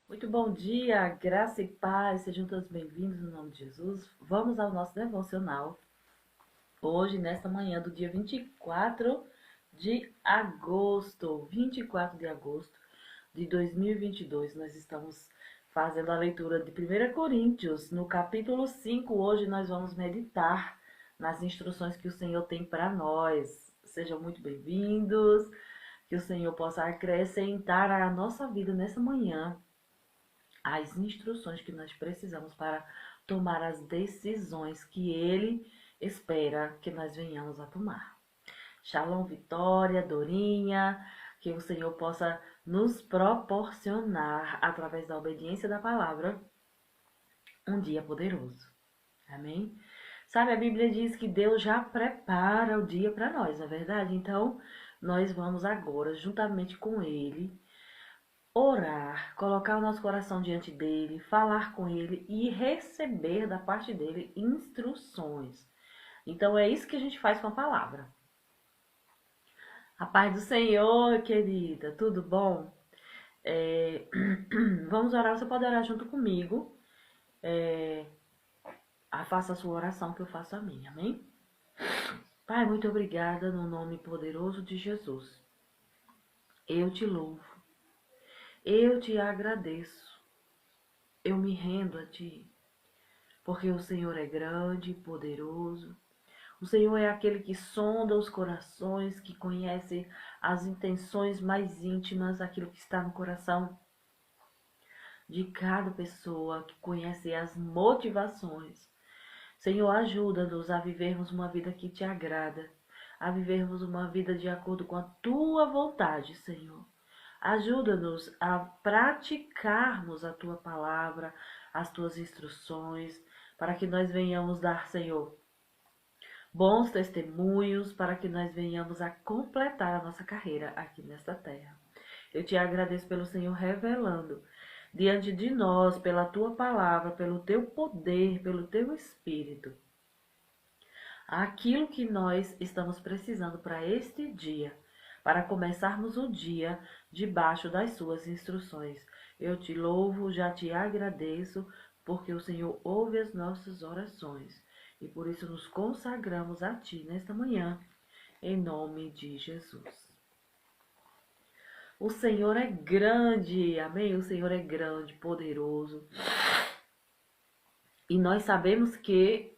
Muito bom dia, graça e paz, sejam todos bem-vindos no nome de Jesus. Vamos ao nosso devocional. Hoje, nesta manhã do dia 24 de agosto de 2022, nós estamos fazendo a leitura de 1 Coríntios, no capítulo 5. Hoje nós vamos meditar nas instruções que o Senhor tem para nós. Sejam muito bem-vindos, que o Senhor possa acrescentar à nossa vida nessa manhã as instruções que nós precisamos para tomar as decisões que Ele espera que nós venhamos a tomar. Shalom, Vitória, Dorinha, que o Senhor possa nos proporcionar, através da obediência da palavra, um dia poderoso. Amém? Sabe, a Bíblia diz que Deus já prepara o dia para nós, não é verdade? Então, nós vamos agora, juntamente com Ele, orar, colocar o nosso coração diante dele, falar com ele e receber da parte dele instruções. Então é isso que a gente faz com a palavra. A paz do Senhor, querida, tudo bom? Vamos orar, você pode orar junto comigo. Faça a sua oração que eu faço a minha, amém? Pai, muito obrigada no nome poderoso de Jesus. Eu te louvo, eu te agradeço, eu me rendo a ti. Porque o Senhor é grande e poderoso. O Senhor é aquele que sonda os corações, que conhece as intenções mais íntimas, aquilo que está no coração de cada pessoa, que conhece as motivações. Senhor, ajuda-nos a vivermos uma vida que te agrada, a vivermos uma vida de acordo com a tua vontade, Senhor. Ajuda-nos a praticarmos a tua palavra, as tuas instruções, para que nós venhamos dar, Senhor, bons testemunhos, para que nós venhamos a completar a nossa carreira aqui nesta terra. Eu te agradeço pelo Senhor revelando diante de nós, pela tua palavra, pelo teu poder, pelo teu espírito, aquilo que nós estamos precisando para este dia, para começarmos o dia debaixo das suas instruções. Eu te louvo, já te agradeço, porque o Senhor ouve as nossas orações e por isso nos consagramos a ti nesta manhã, em nome de Jesus. O Senhor é grande, amém? O Senhor é grande, poderoso. E nós sabemos que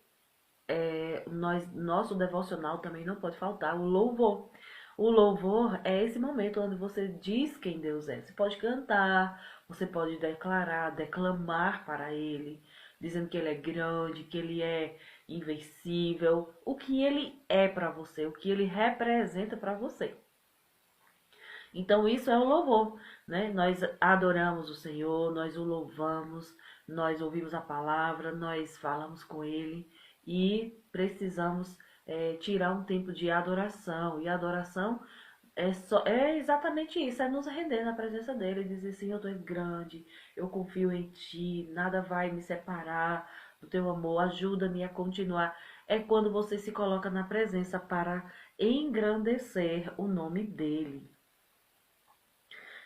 nosso devocional também não pode faltar o louvor. O louvor é esse momento onde você diz quem Deus é. Você pode cantar, você pode declarar, declamar para Ele, dizendo que Ele é grande, que Ele é invencível, o que Ele é para você, o que Ele representa para você. Então isso é o louvor, né? Nós adoramos o Senhor, nós o louvamos, nós ouvimos a palavra, nós falamos com Ele e precisamos tirar um tempo de adoração. E adoração é exatamente isso, é nos render na presença dele, dizer, Senhor, tu és grande, eu confio em ti, nada vai me separar do teu amor, ajuda-me a continuar. É quando você se coloca na presença para engrandecer o nome dele.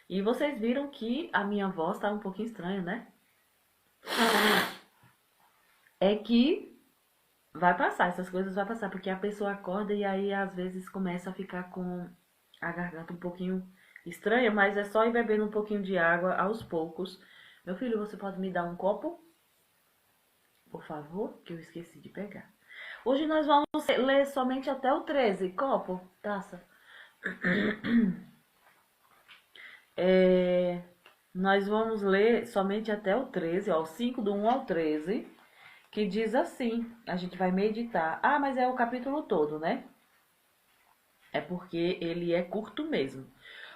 E vocês viram que a minha voz tá um pouquinho estranha, né? É que vai passar, essas coisas vai passar, porque a pessoa acorda e aí às vezes começa a ficar com a garganta um pouquinho estranha, mas é só ir bebendo um pouquinho de água aos poucos. Meu filho, você pode me dar um copo? Por favor, que eu esqueci de pegar. Hoje nós vamos ler somente até o 13. Copo, taça. Nós vamos ler somente até o 13, ó, 5 do 1 ao 13, que diz assim, a gente vai meditar. Ah, mas é o capítulo todo, né? É porque ele é curto mesmo.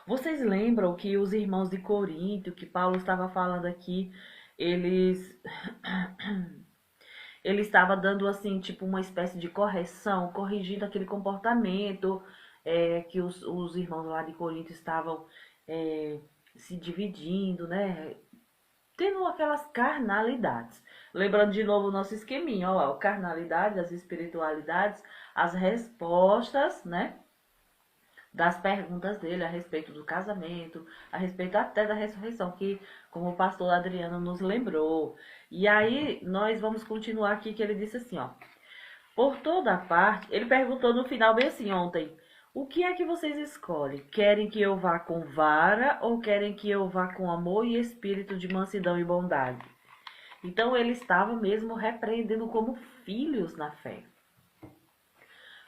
Vocês lembram que os irmãos de Corinto, que Paulo estava falando aqui, eles ele estava dando assim, tipo uma espécie de correção, corrigindo aquele comportamento que os irmãos lá de Corinto estavam se dividindo, né? Tendo aquelas carnalidades. Lembrando de novo o nosso esqueminha, ó, carnalidade, as espiritualidades, as respostas, né? das perguntas dele a respeito do casamento, a respeito até da ressurreição, que como o pastor Adriano nos lembrou. E aí nós vamos continuar aqui, que ele disse assim, ó. Por toda parte, ele perguntou no final bem assim ontem, o que é que vocês escolhem? Querem que eu vá com vara ou querem que eu vá com amor e espírito de mansidão e bondade? Então ele estava mesmo repreendendo como filhos na fé.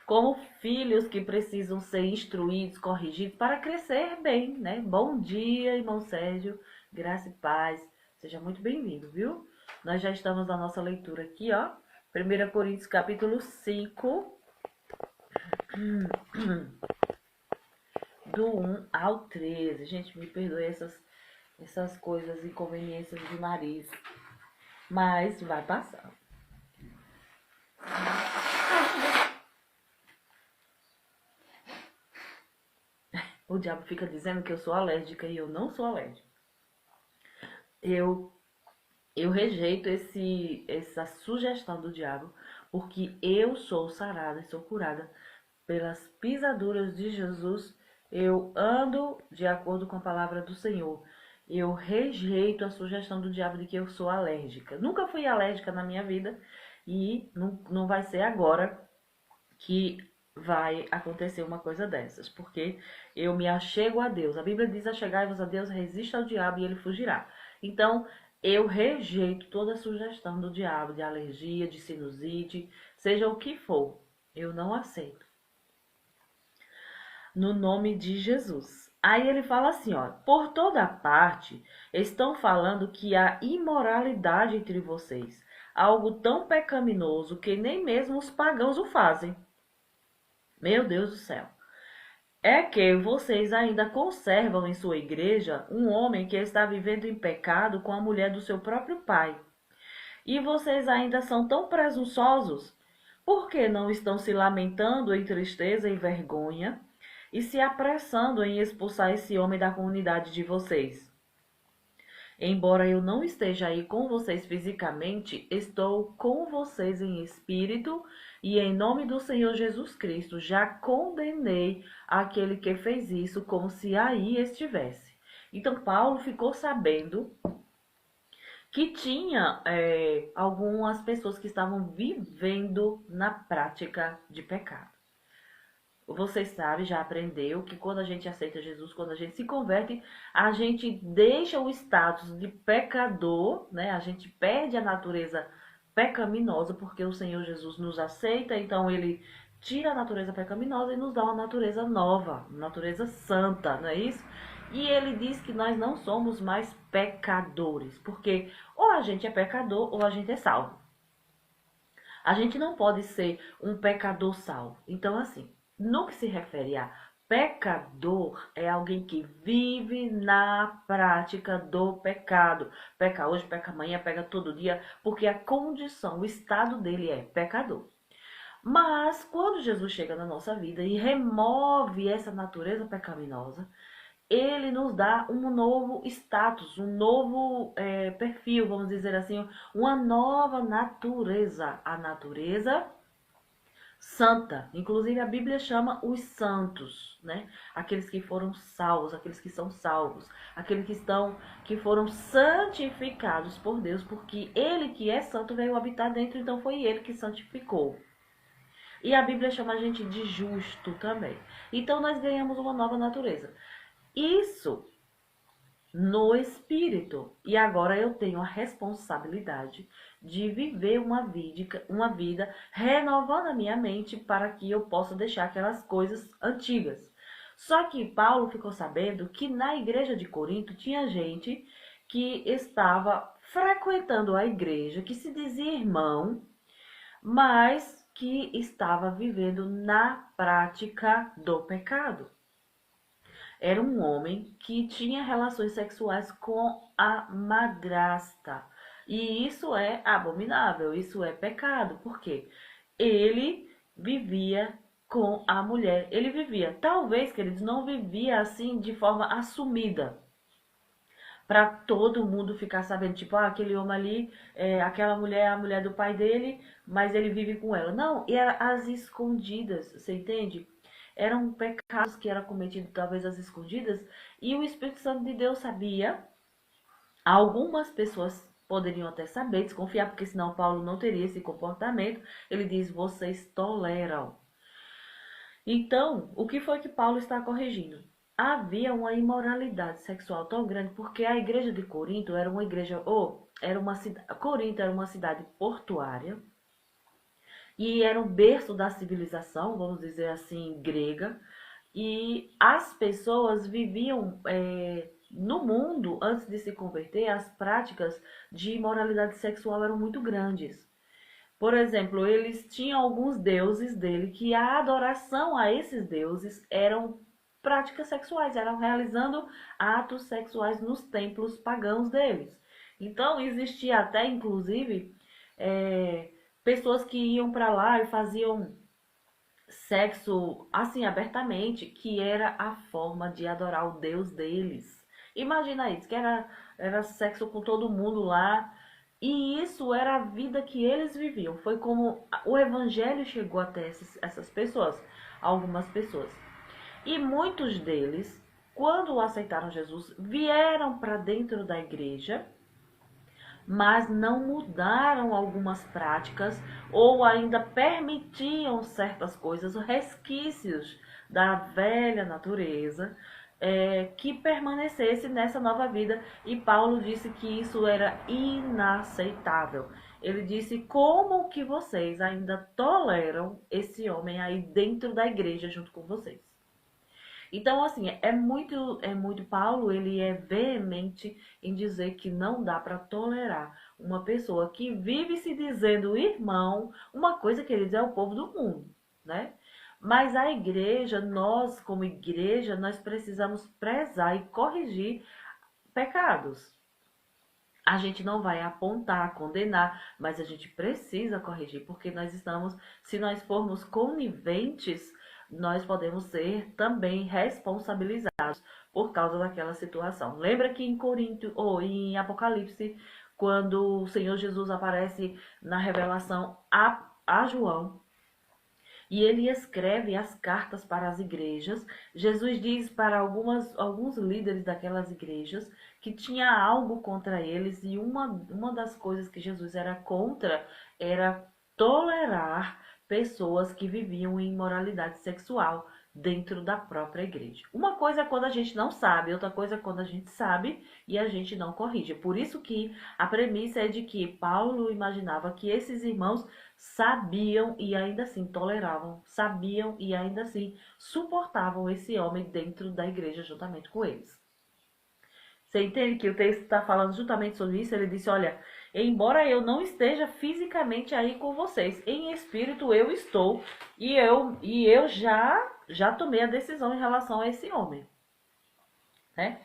Como filhos que precisam ser instruídos, corrigidos para crescer bem, né? Bom dia, irmão Sérgio, graça e paz. Seja muito bem-vindo, viu? Nós já estamos na nossa leitura aqui, ó. 1 Coríntios capítulo 5, do 1 ao 13. Gente, me perdoe essas coisas, inconveniências de nariz, mas vai passar. O diabo fica dizendo que eu sou alérgica e eu não sou alérgica. Eu rejeito essa sugestão do diabo, porque eu sou sarada e sou curada pelas pisaduras de Jesus. Eu ando de acordo com a palavra do Senhor. Eu rejeito a sugestão do diabo de que eu sou alérgica. Nunca fui alérgica na minha vida e não vai ser agora que vai acontecer uma coisa dessas, porque eu me achego a Deus. A Bíblia diz: achegai-vos a Deus, resista ao diabo e ele fugirá. Então, eu rejeito toda sugestão do diabo de alergia, de sinusite, seja o que for. Eu não aceito. No nome de Jesus. Aí ele fala assim, ó, por toda parte estão falando que há imoralidade entre vocês, algo tão pecaminoso que nem mesmo os pagãos o fazem. Meu Deus do céu. É que vocês ainda conservam em sua igreja um homem que está vivendo em pecado com a mulher do seu próprio pai. E vocês ainda são tão presunçosos? Por que não estão se lamentando em tristeza e vergonha e se apressando em expulsar esse homem da comunidade de vocês? Embora eu não esteja aí com vocês fisicamente, estou com vocês em espírito e em nome do Senhor Jesus Cristo já condenei aquele que fez isso como se aí estivesse. Então Paulo ficou sabendo que tinha algumas pessoas que estavam vivendo na prática de pecado. Você sabe, já aprendeu que quando a gente aceita Jesus, quando a gente se converte, a gente deixa o status de pecador, né? A gente perde a natureza pecaminosa, porque o Senhor Jesus nos aceita, então ele tira a natureza pecaminosa e nos dá uma natureza nova, uma natureza santa, não é isso? E ele diz que nós não somos mais pecadores, porque ou a gente é pecador ou a gente é salvo. A gente não pode ser um pecador salvo. Então, assim, no que se refere a pecador, é alguém que vive na prática do pecado. Peca hoje, peca amanhã, peca todo dia, porque a condição, o estado dele é pecador. Mas quando Jesus chega na nossa vida e remove essa natureza pecaminosa, ele nos dá um novo status, um novo perfil, vamos dizer assim, uma nova natureza. A natureza santa. Inclusive a Bíblia chama os santos, né? Aqueles que foram salvos, aqueles que são salvos, aqueles que foram santificados por Deus, porque ele que é santo veio habitar dentro, então foi ele que santificou. E a Bíblia chama a gente de justo também. Então nós ganhamos uma nova natureza. Isso no espírito. E agora eu tenho a responsabilidade de viver uma vida renovando a minha mente para que eu possa deixar aquelas coisas antigas. Só que Paulo ficou sabendo que na igreja de Corinto tinha gente que estava frequentando a igreja, que se dizia irmão, mas que estava vivendo na prática do pecado. Era um homem que tinha relações sexuais com a madrasta. E isso é abominável, isso é pecado. Por quê? Ele vivia com a mulher. Ele vivia, talvez, queridos, não vivia assim de forma assumida. Para todo mundo ficar sabendo, tipo, aquele homem ali, aquela mulher é a mulher do pai dele, mas ele vive com ela. Não, era às escondidas, você entende? eram pecados que eram cometidos talvez às escondidas, e o Espírito Santo de Deus sabia. Algumas pessoas poderiam até saber, desconfiar, porque senão Paulo não teria esse comportamento. Ele diz, vocês toleram. Então, o que foi que Paulo está corrigindo? Havia uma imoralidade sexual tão grande, porque a igreja de Corinto era uma igreja, Corinto era uma cidade portuária, e era um berço da civilização, vamos dizer assim, grega, e as pessoas viviam no mundo, antes de se converter, as práticas de imoralidade sexual eram muito grandes. Por exemplo, eles tinham alguns deuses dele que a adoração a esses deuses eram práticas sexuais, eram realizando atos sexuais nos templos pagãos deles. Então, existia até, inclusive, pessoas que iam para lá e faziam sexo assim abertamente, que era a forma de adorar o Deus deles. Imagina isso, que era sexo com todo mundo lá. E isso era a vida que eles viviam. Foi como o evangelho chegou até essas pessoas, algumas pessoas. E muitos deles, quando aceitaram Jesus, vieram para dentro da igreja, mas não mudaram algumas práticas ou ainda permitiam certas coisas, resquícios da velha natureza, que permanecesse nessa nova vida. E Paulo disse que isso era inaceitável. Ele disse, como que vocês ainda toleram esse homem aí dentro da igreja junto com vocês? Então, assim, é muito Paulo, ele é veemente em dizer que não dá para tolerar uma pessoa que vive se dizendo irmão, uma coisa que eles é o povo do mundo, né? Mas a igreja, nós como igreja, nós precisamos prezar e corrigir pecados. A gente não vai apontar, condenar, mas a gente precisa corrigir, porque se nós formos coniventes, nós podemos ser também responsabilizados por causa daquela situação. Lembra que em Corinto ou em Apocalipse, quando o Senhor Jesus aparece na revelação a João, e ele escreve as cartas para as igrejas. Jesus diz para alguns líderes daquelas igrejas que tinha algo contra eles, e uma das coisas que Jesus era contra era tolerar pessoas que viviam em imoralidade sexual dentro da própria igreja. Uma coisa é quando a gente não sabe, outra coisa é quando a gente sabe e a gente não corrige. Por isso que a premissa é de que Paulo imaginava que esses irmãos sabiam e ainda assim toleravam, sabiam e ainda assim suportavam esse homem dentro da igreja juntamente com eles. Você entende que o texto está falando justamente sobre isso? Ele disse, olha, embora eu não esteja fisicamente aí com vocês, em espírito eu estou, e eu já tomei a decisão em relação a esse homem, né?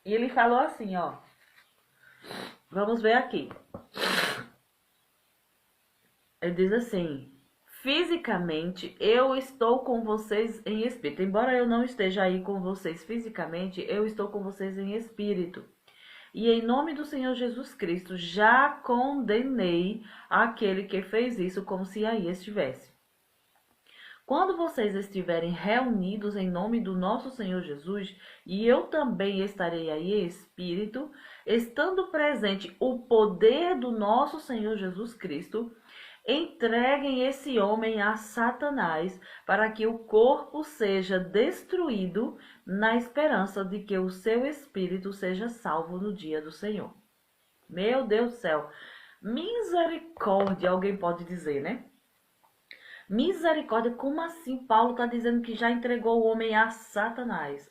E ele falou assim, ó, vamos ver aqui. Ele diz assim, fisicamente eu estou com vocês em espírito. Embora eu não esteja aí com vocês fisicamente, eu estou com vocês em espírito. E em nome do Senhor Jesus Cristo, já condenei aquele que fez isso como se aí estivesse. Quando vocês estiverem reunidos em nome do nosso Senhor Jesus, e eu também estarei aí em espírito, estando presente o poder do nosso Senhor Jesus Cristo, entreguem esse homem a Satanás, para que o corpo seja destruído, na esperança de que o seu espírito seja salvo no dia do Senhor. Meu Deus do céu, misericórdia, alguém pode dizer, né? Misericórdia, como assim Paulo está dizendo que já entregou o homem a Satanás?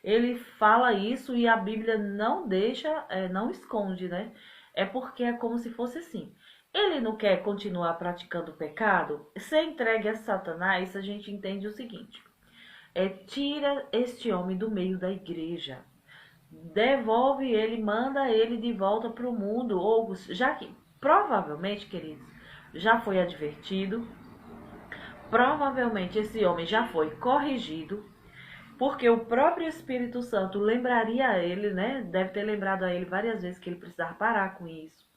Ele fala isso e a Bíblia não deixa, não esconde, né? É porque é como se fosse assim. Ele não quer continuar praticando o pecado? Se entregue a Satanás, a gente entende o seguinte. Tira este homem do meio da igreja. Devolve ele, manda ele de volta para o mundo. Ou, já que, provavelmente, queridos, já foi advertido. Provavelmente esse homem já foi corrigido. Porque o próprio Espírito Santo lembraria a ele, né? Deve ter lembrado a ele várias vezes que ele precisava parar com isso.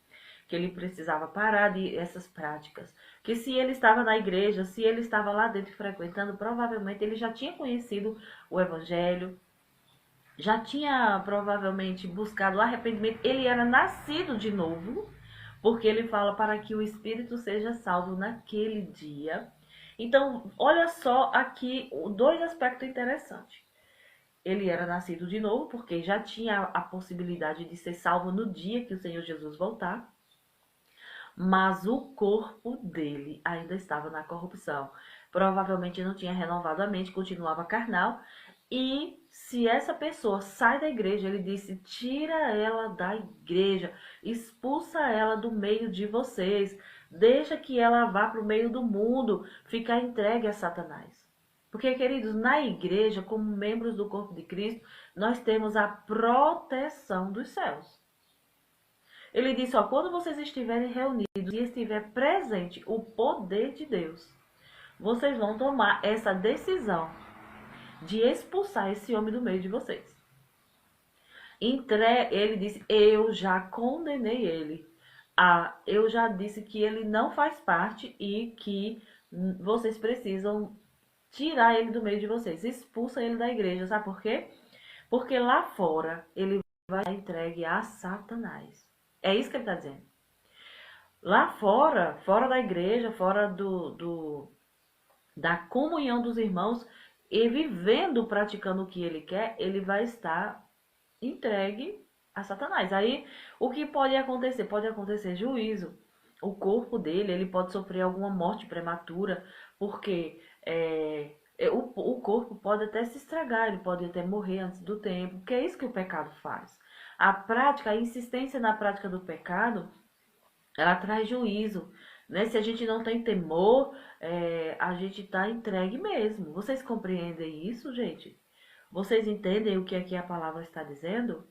que ele precisava parar de essas práticas. Que se ele estava na igreja, se ele estava lá dentro frequentando, provavelmente ele já tinha conhecido o evangelho, já tinha provavelmente buscado o arrependimento, ele era nascido de novo, porque ele fala para que o espírito seja salvo naquele dia. Então, olha só aqui dois aspectos interessantes. Ele era nascido de novo, porque já tinha a possibilidade de ser salvo no dia que o Senhor Jesus voltar, mas o corpo dele ainda estava na corrupção. Provavelmente não tinha renovado a mente, continuava carnal. E se essa pessoa sai da igreja, ele disse: tira ela da igreja, expulsa ela do meio de vocês, deixa que ela vá para o meio do mundo, ficar entregue a Satanás. Porque, queridos, na igreja, como membros do corpo de Cristo, nós temos a proteção dos céus. Ele disse, ó, quando vocês estiverem reunidos e estiver presente o poder de Deus, vocês vão tomar essa decisão de expulsar esse homem do meio de vocês. Ele disse, eu já condenei ele. Eu já disse que ele não faz parte e que vocês precisam tirar ele do meio de vocês. Expulsa ele da igreja. Sabe por quê? Porque lá fora ele vai ser entregue a Satanás. É isso que ele está dizendo. Lá fora, fora da igreja, fora da comunhão dos irmãos, e vivendo, praticando o que ele quer, ele vai estar entregue a Satanás. Aí, o que pode acontecer? Pode acontecer juízo. O corpo dele, ele pode sofrer alguma morte prematura, porque o corpo pode até se estragar, ele pode até morrer antes do tempo, porque é isso que o pecado faz. A prática, a insistência na prática do pecado, ela traz juízo, né? Se a gente não tem temor, a gente está entregue mesmo. Vocês compreendem isso, gente? Vocês entendem o que aqui a palavra está dizendo?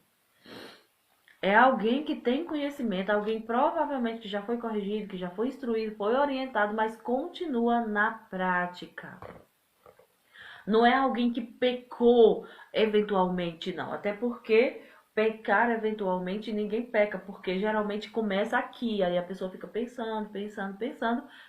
É alguém que tem conhecimento, alguém provavelmente que já foi corrigido, que já foi instruído, foi orientado, mas continua na prática. Não é alguém que pecou eventualmente, não. Até porque pecar eventualmente ninguém peca, porque geralmente começa aqui, aí a pessoa fica pensando,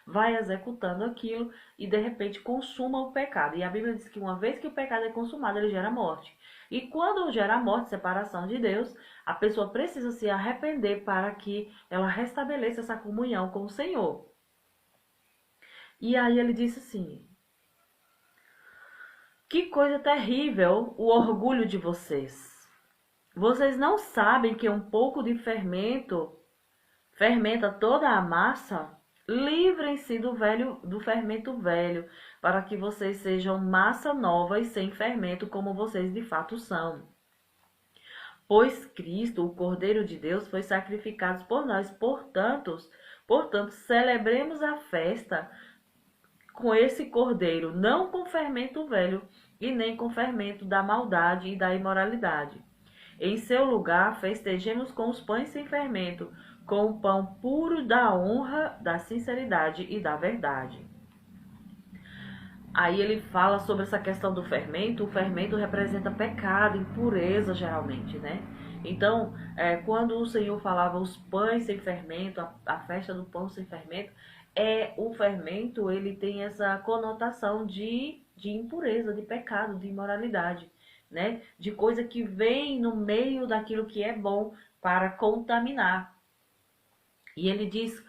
vai executando aquilo e de repente consuma o pecado. E a Bíblia diz que uma vez que o pecado é consumado, ele gera morte. E quando gera morte, separação de Deus, a pessoa precisa se arrepender para que ela restabeleça essa comunhão com o Senhor. E aí ele disse assim: que coisa terrível o orgulho de vocês. Vocês não sabem que um pouco de fermento fermenta toda a massa? Livrem-se do fermento velho, para que vocês sejam massa nova e sem fermento, como vocês de fato são. Pois Cristo, o Cordeiro de Deus, foi sacrificado por nós. Portanto, celebremos a festa com esse cordeiro, não com fermento velho e nem com fermento da maldade e da imoralidade. Em seu lugar, festejemos com os pães sem fermento, com o pão puro da honra, da sinceridade e da verdade. Aí ele fala sobre essa questão do fermento. O fermento representa pecado, impureza, geralmente, né? Então, quando o Senhor falava os pães sem fermento, a festa do pão sem fermento, o fermento, ele tem essa conotação de impureza, de pecado, de imoralidade, né? De coisa que vem no meio daquilo que é bom para contaminar. E ele diz: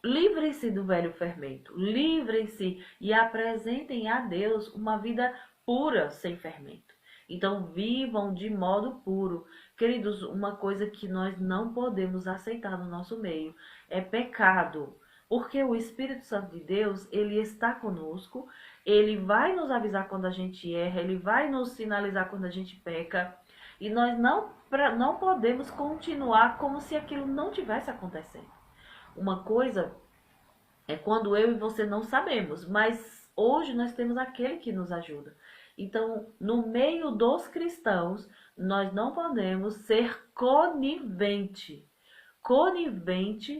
livrem-se do velho fermento, livrem-se e apresentem a Deus uma vida pura, sem fermento. Então, vivam de modo puro. Queridos, uma coisa que nós não podemos aceitar no nosso meio é pecado. Porque o Espírito Santo de Deus, ele está conosco, ele vai nos avisar quando a gente erra, ele vai nos sinalizar quando a gente peca. E nós não podemos continuar como se aquilo não tivesse acontecendo. Uma coisa é quando eu e você não sabemos, mas hoje nós temos aquele que nos ajuda. Então, no meio dos cristãos, nós não podemos ser conivente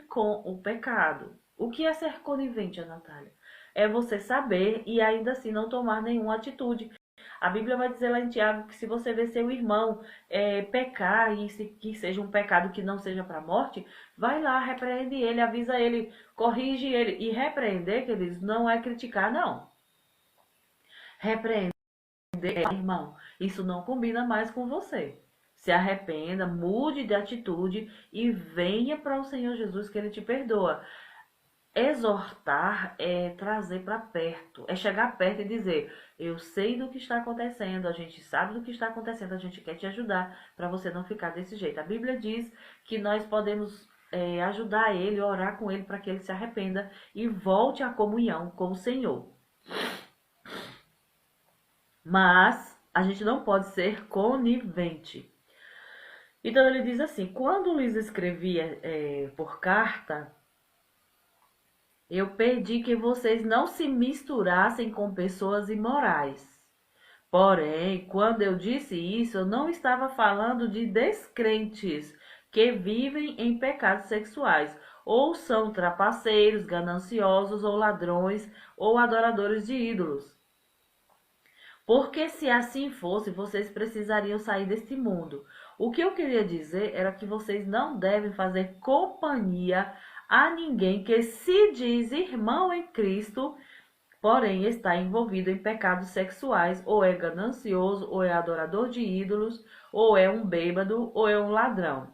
com o pecado. O que é ser conivente, Natália? É você saber e ainda assim não tomar nenhuma atitude. A Bíblia vai dizer lá em Tiago que se você vê seu irmão pecar, e que seja um pecado que não seja para a morte, vai lá, repreende ele, avisa ele, corrige ele. E repreender, queridos, não é criticar, não. Repreender, irmão, isso não combina mais com você. Se arrependa, mude de atitude e venha para o Senhor Jesus que Ele te perdoa. Exortar é trazer para perto, é chegar perto e dizer: eu sei do que está acontecendo, a gente sabe do que está acontecendo, a gente quer te ajudar para você não ficar desse jeito. A Bíblia diz que nós podemos ajudar ele, orar com ele para que ele se arrependa e volte à comunhão com o Senhor. Mas a gente não pode ser conivente. Então ele diz assim: quando lhes escrevia por carta, eu pedi que vocês não se misturassem com pessoas imorais. Porém, quando eu disse isso, eu não estava falando de descrentes que vivem em pecados sexuais, ou são trapaceiros, gananciosos, ou ladrões, ou adoradores de ídolos. Porque se assim fosse, vocês precisariam sair deste mundo. O que eu queria dizer era que vocês não devem fazer companhia a ninguém que se diz irmão em Cristo, porém está envolvido em pecados sexuais, ou é ganancioso, ou é adorador de ídolos, ou é um bêbado, ou é um ladrão.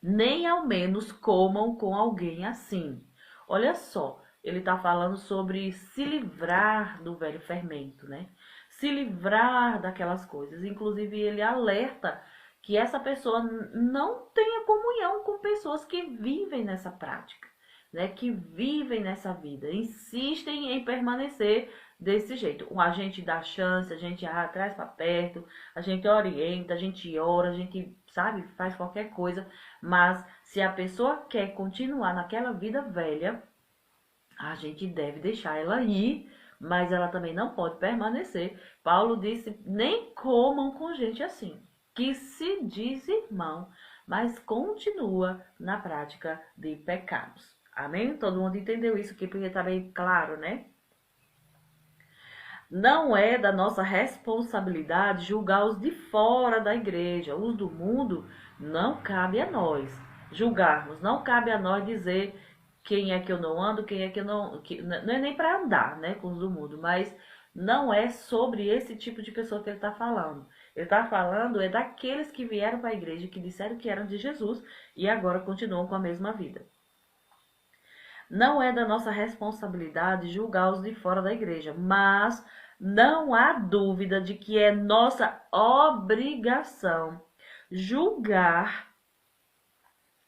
Nem ao menos comam com alguém assim. Olha só, ele está falando sobre se livrar do velho fermento, né? Se livrar daquelas coisas. Inclusive, ele alerta que essa pessoa não tenha comunhão com pessoas que vivem nessa prática, né? Que vivem nessa vida, insistem em permanecer desse jeito. A gente dá chance, a gente traz para perto, a gente orienta, a gente ora, a gente, sabe, faz qualquer coisa, mas se a pessoa quer continuar naquela vida velha, a gente deve deixar ela ir, mas ela também não pode permanecer. Paulo disse: nem comam com gente assim, que se diz irmão, mas continua na prática de pecados. Amém? Todo mundo entendeu isso aqui, porque tá bem claro, né? Não é da nossa responsabilidade julgar os de fora da igreja. Os do mundo não cabe a nós julgarmos. Não cabe a nós dizer quem é que eu não ando, quem é que eu não... não é nem para andar, né, com os do mundo, mas não é sobre esse tipo de pessoa que ele está falando. Ele está falando daqueles que vieram para a igreja, que disseram que eram de Jesus e agora continuam com a mesma vida. Não é da nossa responsabilidade julgar os de fora da igreja, mas não há dúvida de que é nossa obrigação julgar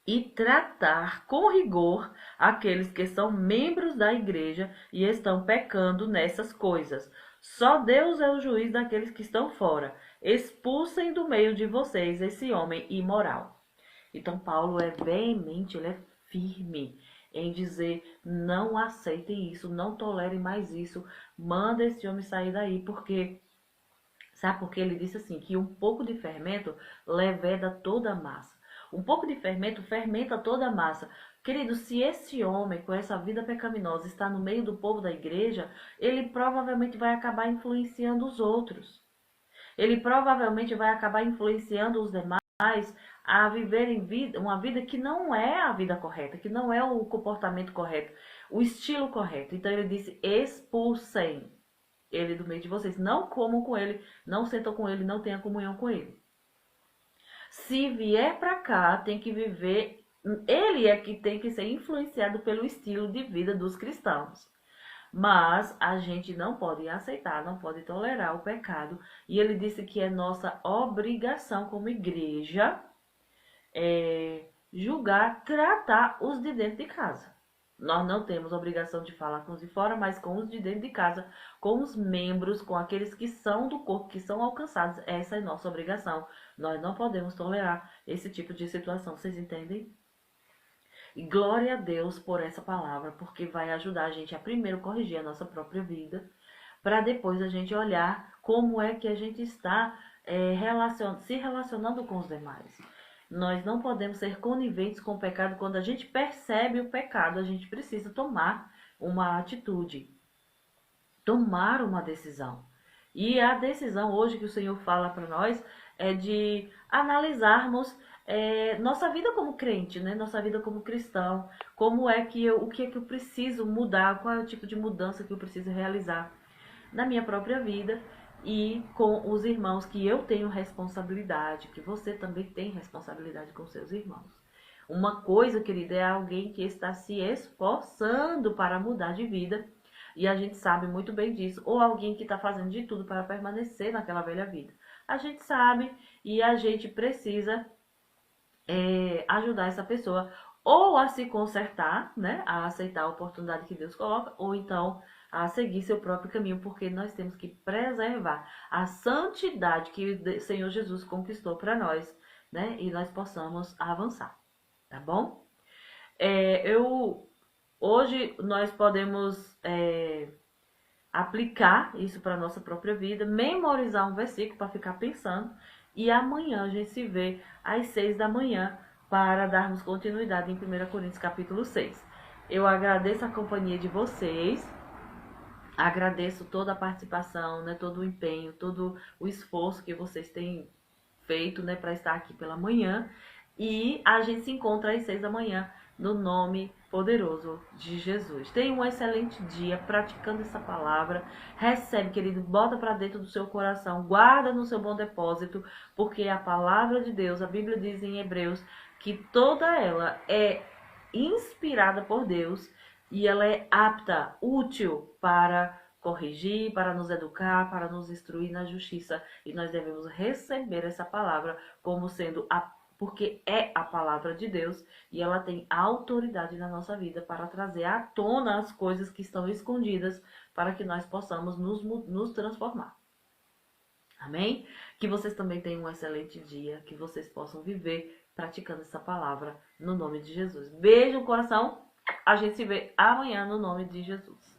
e tratar com rigor aqueles que são membros da igreja e estão pecando nessas coisas. Só Deus é o juiz daqueles que estão fora. Expulsem do meio de vocês esse homem imoral. Então Paulo é veemente, ele é firme em dizer: não aceitem isso, não tolerem mais isso, manda esse homem sair daí, porque... Sabe por que ele disse assim, que um pouco de fermento leveda toda a massa. Um pouco de fermento fermenta toda a massa. Querido, se esse homem com essa vida pecaminosa está no meio do povo da igreja, ele provavelmente vai acabar influenciando os outros. Ele provavelmente vai acabar influenciando os demais a viverem uma vida que não é a vida correta, que não é o comportamento correto, o estilo correto. Então ele disse: expulsem ele do meio de vocês, não comam com ele, não sentam com ele, não tenham comunhão com ele. Se vier para cá, tem que viver, ele é que tem que ser influenciado pelo estilo de vida dos cristãos. Mas a gente não pode aceitar, não pode tolerar o pecado. E ele disse que é nossa obrigação como igreja julgar, tratar os de dentro de casa. Nós não temos obrigação de falar com os de fora, mas com os de dentro de casa, com os membros, com aqueles que são do corpo, que são alcançados. Essa é nossa obrigação. Nós não podemos tolerar esse tipo de situação, vocês entendem? E glória a Deus por essa palavra, porque vai ajudar a gente a primeiro corrigir a nossa própria vida, para depois a gente olhar como é que a gente está se relacionando com os demais. Nós não podemos ser coniventes com o pecado. Quando a gente percebe o pecado, a gente precisa tomar uma atitude, tomar uma decisão. E a decisão hoje que o Senhor fala para nós é de analisarmos nossa vida como crente, né? Nossa vida como cristão, como é que o que é que eu preciso mudar, qual é o tipo de mudança que eu preciso realizar na minha própria vida e com os irmãos que eu tenho responsabilidade, que você também tem responsabilidade com seus irmãos. Uma coisa, querida, é alguém que está se esforçando para mudar de vida, e a gente sabe muito bem disso, ou alguém que está fazendo de tudo para permanecer naquela velha vida. A gente sabe e a gente precisa ajudar essa pessoa ou a se consertar, né, a aceitar a oportunidade que Deus coloca, ou então a seguir seu próprio caminho, porque nós temos que preservar a santidade que o Senhor Jesus conquistou para nós, né, e nós possamos avançar, tá bom? Hoje nós podemos aplicar isso para nossa própria vida, memorizar um versículo para ficar pensando, e amanhã a gente se vê às 6 da manhã para darmos continuidade em 1 Coríntios capítulo 6. Eu agradeço a companhia de vocês, agradeço toda a participação, né, todo o empenho, todo o esforço que vocês têm feito, né, para estar aqui pela manhã, e a gente se encontra às 6 da manhã no nome poderoso de Jesus. Tenha um excelente dia praticando essa palavra. Recebe, querido, bota para dentro do seu coração, guarda no seu bom depósito, porque a palavra de Deus, a Bíblia diz em Hebreus, que toda ela é inspirada por Deus e ela é apta, útil para corrigir, para nos educar, para nos instruir na justiça. E nós devemos receber essa palavra como sendo porque é a palavra de Deus e ela tem autoridade na nossa vida para trazer à tona as coisas que estão escondidas para que nós possamos nos transformar. Amém? Que vocês também tenham um excelente dia, que vocês possam viver praticando essa palavra no nome de Jesus. Beijo no coração, a gente se vê amanhã no nome de Jesus.